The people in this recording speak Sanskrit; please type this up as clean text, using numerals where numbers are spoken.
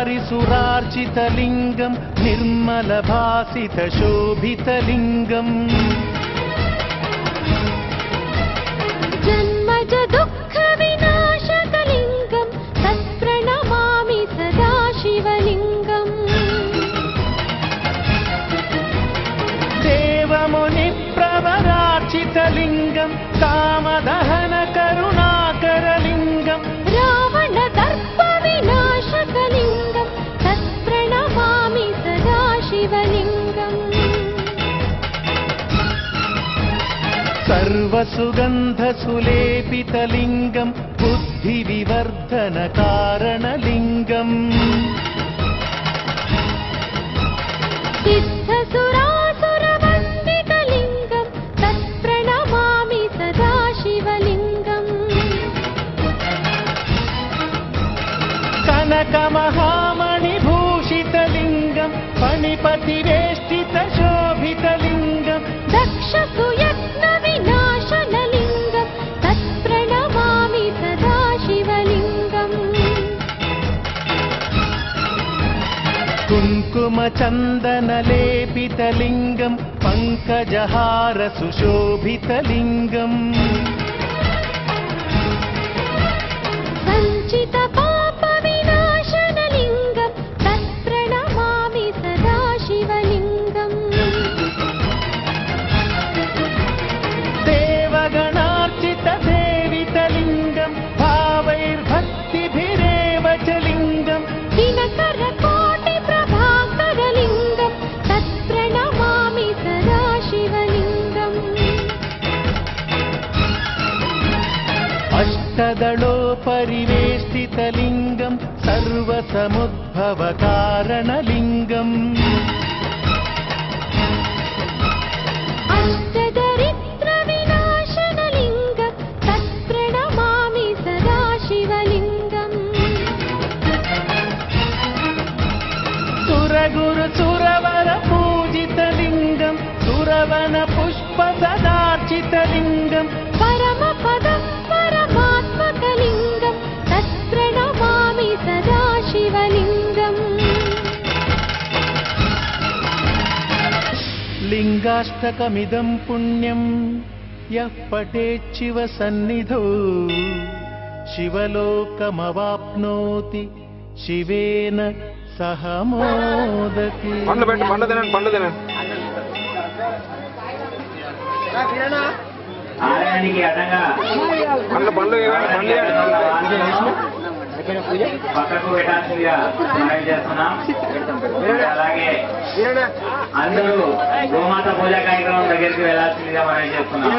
सुरार्चितलिङ्गं निर्मलभासितशोभितलिङ्गम् जन्मज दुःखविनाशकलिङ्गं तत्प्रणमामि सदा शिवलिङ्गम् देवमुनिप्रवरार्चितलिङ्गं कामदहनकरुणाकरलिङ्गम् रावणदर्पविनाशकलिङ्गं तत्प्रणमामि सदा शिवलिङ्गम् सर्वसुगन्धसुलेपितलिङ्गं बुद्धिविवर्धनकारणलिङ्गम् सिद्धसुरासुरवन्दितलिङ्गं तत्प्रणमामि सदा शिवलिङ्गम् कनकमहामणिभूषितलिङ्गं फणिपतिवेष्टितशोभितलिङ्गम् दक्षसुयत्नविनाशनलिङ्गं तत्प्रणमामि सदा शिवलिङ्गम् कुङ्कुमचन्दनलेपितलिङ्गं पङ्कजहारसुशोभितलिङ्गम् सञ्चितपापविनाशनलिङ्गं तत्प्रणमामि सदा शिवलिङ्गम् देवगणार्चितसेवितलिङ्गं भावैर्भक्तिभिरेव च लिङ्गम् दिनकरकोटिप्रभाकरलिङ्गं तत्प्रणमामि सदा शिवलिङ्गम् अष्टदलोपरिवेष्टितलिङ्गं सर्वसमुद्भवकारणलिङ्गम् अष्टदरिद्रविनाशनलिङ्गं तत्प्रणमामि सदा शिवलिङ्गम् सुरगुरुसुरवरपूजितलिङ्गं सुरवनपुष्पसदार्चितलिङ्गं परमपदं परमात्मकलिङ्गं तत्प्रणमामि सदा शिवलिङ्गम् लिङ्गाष्टकमिदं पुण्यं यः पठेच्छिव सन्निधौ शिवलोकमवाप्नोति शिवेन सह मोदति। పక్కకు పెట్టాల్సిందిగా మనం చేస్తున్నాం. అలాగే అందరూ గోమాత పూజా కార్యక్రమం దగ్గరికి వెళ్లాల్సిందిగా మనం చేస్తున్నాం.